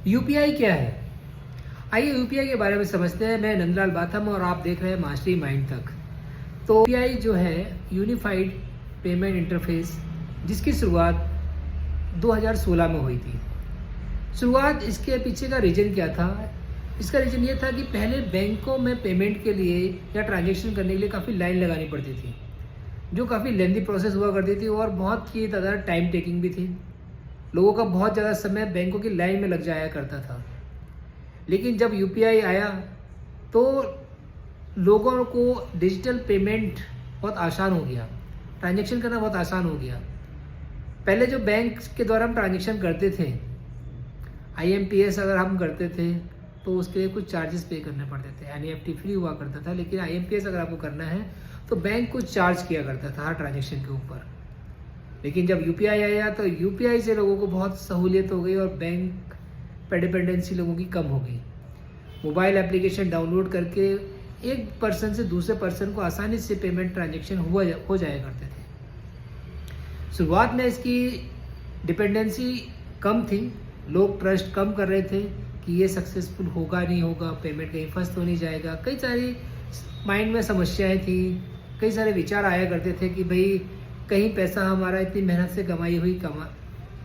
UPI क्या है? आइए यूपीआई के बारे में समझते हैं। मैं नंदलाल बाथम और आप देख रहे हैं मास्टरी माइंड तक। तो यूपीआई जो है यूनिफाइड पेमेंट इंटरफेस, जिसकी शुरुआत 2016 में हुई थी। शुरुआत इसके पीछे का रीज़न क्या था? इसका रीज़न ये था कि पहले बैंकों में पेमेंट के लिए या ट्रांजैक्शन करने के लिए काफ़ी लाइन लगानी पड़ती थी, जो काफ़ी लेंदी प्रोसेस हुआ करती थी और बहुत ही ज़्यादा टाइम टेकिंग भी थी। लोगों का बहुत ज़्यादा समय बैंकों की लाइन में लग जाया करता था। लेकिन जब यूपीआई आया तो लोगों को डिजिटल पेमेंट बहुत आसान हो गया, ट्रांजैक्शन करना बहुत आसान हो गया। पहले जो बैंक के द्वारा हम ट्रांजैक्शन करते थे, आईएमपीएस अगर हम करते थे तो उसके लिए कुछ चार्जेस पे करने पड़ते थे। एनईएफटी फ्री हुआ करता था, लेकिन आईएमपीएस अगर आपको करना है तो बैंक कुछ चार्ज किया करता था हर ट्रांजैक्शन के ऊपर। लेकिन जब यूपीआई आया तो यूपीआई से लोगों को बहुत सहूलियत हो गई और बैंक पर डिपेंडेंसी लोगों की कम हो गई। मोबाइल एप्लीकेशन डाउनलोड करके एक पर्सन से दूसरे पर्सन को आसानी से पेमेंट ट्रांजैक्शन हो जाया करते थे। शुरुआत में इसकी डिपेंडेंसी कम थी, लोग ट्रस्ट कम कर रहे थे कि ये सक्सेसफुल होगा नहीं होगा, पेमेंट कहीं फंस तो नहीं जाएगा। कई सारी माइंड में समस्याएं थी, कई सारे विचार आया करते थे कि भाई कहीं पैसा हमारा इतनी मेहनत से कमाई हुई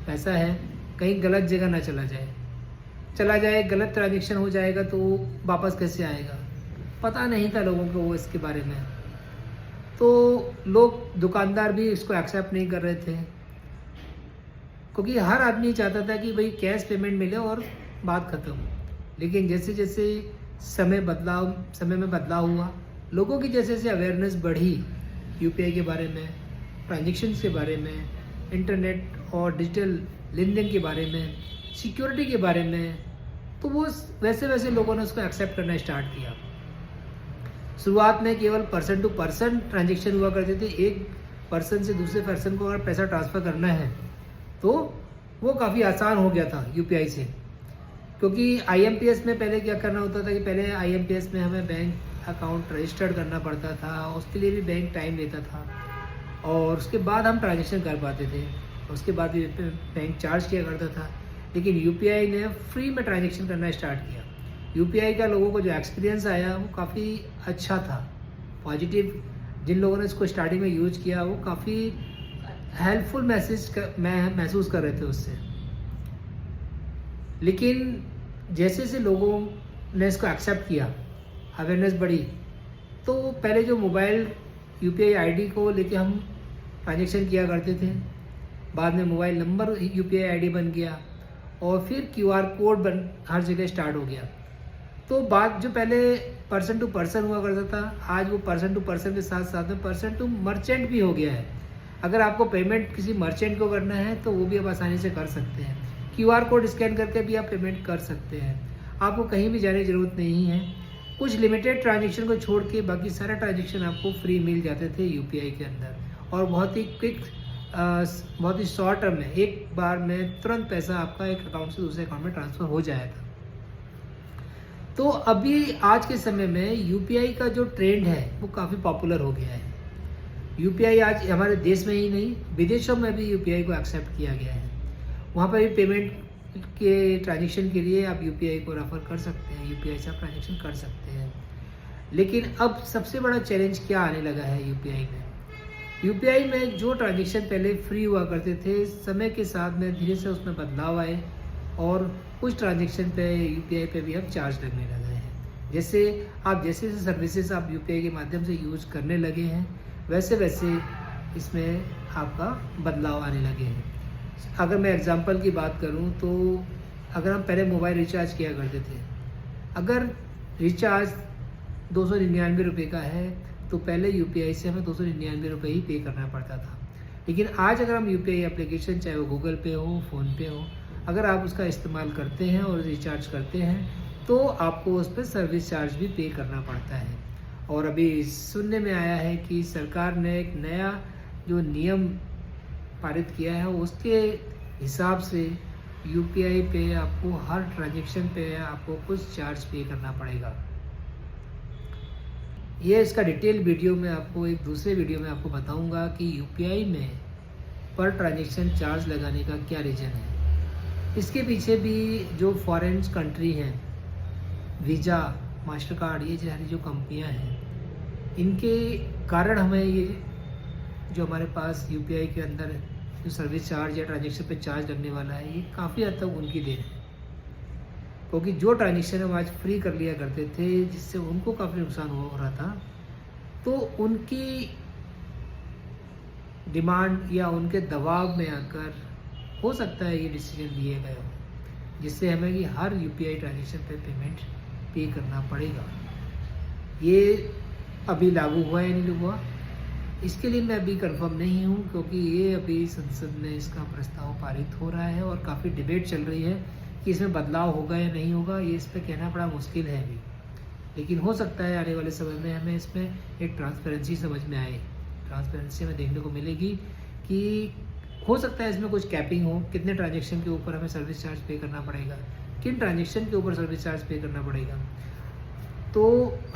पैसा है, कहीं गलत जगह ना चला जाए, गलत ट्रांजैक्शन हो जाएगा तो वापस कैसे आएगा। पता नहीं था लोगों को वो इसके बारे में। तो लोग, दुकानदार भी इसको एक्सेप्ट नहीं कर रहे थे, क्योंकि हर आदमी चाहता था कि भाई कैश पेमेंट मिले और बात ख़त्म। लेकिन जैसे जैसे समय में बदलाव हुआ, लोगों की जैसे जैसे अवेयरनेस बढ़ी यूपीआई के बारे में, ट्रांजैक्शंस के बारे में, इंटरनेट और डिजिटल लेन देन के बारे में, सिक्योरिटी के बारे में, तो वो वैसे वैसे लोगों ने उसको एक्सेप्ट करना स्टार्ट किया। शुरुआत में केवल पर्सन टू पर्सन ट्रांजैक्शन हुआ करते थे। एक पर्सन से दूसरे पर्सन को अगर पैसा ट्रांसफ़र करना है तो वो काफ़ी आसान हो गया था यूपीआई से। क्योंकि आईएमपीएस में पहले क्या करना होता था कि पहले आईएमपीएस में हमें बैंक अकाउंट रजिस्टर्ड करना पड़ता था, उसके लिए भी बैंक टाइम लेता था और उसके बाद हम ट्रांजैक्शन कर पाते थे। उसके बाद भी बैंक चार्ज किया करता था। लेकिन यूपीआई ने फ्री में ट्रांजैक्शन करना स्टार्ट किया। यूपीआई का लोगों को जो एक्सपीरियंस आया वो काफ़ी अच्छा था, पॉजिटिव। जिन लोगों ने इसको स्टार्टिंग में यूज किया वो काफ़ी हेल्पफुल महसूस कर रहे थे उससे। लेकिन जैसे जैसे लोगों ने इसको एक्सेप्ट किया, अवेयरनेस बढ़ी, तो पहले जो मोबाइल यूपीआई आईडी को लेके हम ट्रांजैक्शन किया करते थे, बाद में मोबाइल नंबर यूपीआई आईडी बन गया और फिर क्यूआर कोड हर जगह स्टार्ट हो गया। तो बात जो पहले पर्सन टू पर्सन हुआ करता था, आज वो पर्सन टू पर्सन के साथ साथ में पर्सन टू मर्चेंट भी हो गया है। अगर आपको पेमेंट किसी मर्चेंट को करना है तो वो भी आप आसानी से कर सकते हैं। क्यूआर कोड स्कैन करके भी आप पेमेंट कर सकते हैं। आपको कहीं भी जाने की ज़रूरत नहीं है। कुछ लिमिटेड ट्रांजैक्शन को छोड़ के बाकी सारा ट्रांजैक्शन आपको फ्री मिल जाते थे यूपीआई के अंदर, और बहुत ही क्विक, बहुत ही शॉर्ट टर्म में एक बार में तुरंत पैसा आपका एक अकाउंट से दूसरे अकाउंट में ट्रांसफ़र हो जाएगा। तो अभी आज के समय में यूपीआई का जो ट्रेंड है वो काफ़ी पॉपुलर हो गया है। यूपीआई आज हमारे देश में ही नहीं, विदेशों में भी यूपीआई को एक्सेप्ट किया गया है। वहाँ पर भी पेमेंट के ट्रांजैक्शन के लिए आप यूपीआई को रेफर कर सकते हैं, यूपीआई से आप ट्रांजैक्शन कर सकते हैं। लेकिन अब सबसे बड़ा चैलेंज क्या आने लगा है यूपीआई में? यूपीआई में जो ट्रांजैक्शन पहले फ्री हुआ करते थे, समय के साथ में धीरे से उसमें बदलाव आए और कुछ ट्रांजैक्शन पे यूपीआई पे भी अब चार्ज लगने लगे हैं। जैसे जैसे सर्विसेज आप यूपीआई के माध्यम से यूज करने लगे हैं, वैसे वैसे इसमें आपका बदलाव आने लगे हैं। अगर मैं एग्जांपल की बात करूं तो अगर हम पहले मोबाइल रिचार्ज किया करते थे, अगर रिचार्ज 299 रुपये का है तो पहले यूपीआई से हमें 299 रुपये ही पे करना पड़ता था। लेकिन आज अगर हम यूपीआई एप्लीकेशन, चाहे वो गूगल पे हो, फ़ोन पे हो, अगर आप उसका इस्तेमाल करते हैं और रिचार्ज करते हैं तो आपको उस पर सर्विस चार्ज भी पे करना पड़ता है। और अभी सुनने में आया है कि सरकार ने एक नया जो नियम पारित किया है, उसके हिसाब से यूपीआई पे आपको हर ट्रांजैक्शन पे आपको कुछ चार्ज पे करना पड़ेगा। ये इसका डिटेल वीडियो में आपको एक दूसरे वीडियो में आपको बताऊंगा कि यूपीआई में पर ट्रांजैक्शन चार्ज लगाने का क्या रीज़न है। इसके पीछे भी जो फॉरेन कंट्री हैं, वीज़ा, मास्टर कार्ड, ये सारी जो कंपनियां हैं, इनके कारण हमें ये जो हमारे पास यूपीआई के अंदर जो सर्विस चार्ज या ट्रांजेक्शन पे चार्ज लगने वाला है, ये काफ़ी हद तक उनकी देन है। क्योंकि जो ट्रांजेक्शन हम आज फ्री कर लिया करते थे, जिससे उनको काफ़ी नुकसान हो रहा था, तो उनकी डिमांड या उनके दबाव में आकर हो सकता है ये डिसीजन लिए गए हो, जिससे हमें कि हर यूपीआई ट्रांजेक्शन पे पेमेंट पे करना पड़ेगा। ये अभी लागू हुआ या नहीं हुआ, इसके लिए मैं अभी कंफर्म नहीं हूँ, क्योंकि ये अभी संसद में इसका प्रस्ताव पारित हो रहा है और काफ़ी डिबेट चल रही है कि इसमें बदलाव होगा या नहीं होगा। ये इस पर कहना बड़ा मुश्किल है अभी, लेकिन हो सकता है आने वाले समय में हमें इसमें एक ट्रांसपेरेंसी समझ में आए। ट्रांसपेरेंसी में देखने को मिलेगी कि हो सकता है इसमें कुछ कैपिंग हो, कितने ट्रांजेक्शन के ऊपर हमें सर्विस चार्ज पे करना पड़ेगा, किन ट्रांजेक्शन के ऊपर सर्विस चार्ज पे करना पड़ेगा। तो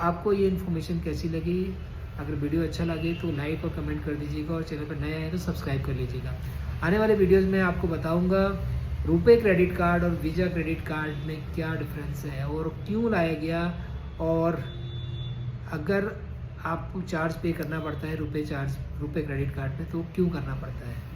आपको ये इन्फॉर्मेशन कैसी लगी? अगर वीडियो अच्छा लगे तो लाइक और कमेंट कर दीजिएगा, और चैनल पर नए आए तो सब्सक्राइब कर लीजिएगा। आने वाले वीडियोज़ में आपको बताऊँगा रुपे क्रेडिट कार्ड और वीज़ा क्रेडिट कार्ड में क्या डिफरेंस है और क्यों लाया गया, और अगर आपको चार्ज पे करना पड़ता है रुपे क्रेडिट कार्ड पे, तो क्यों करना पड़ता है।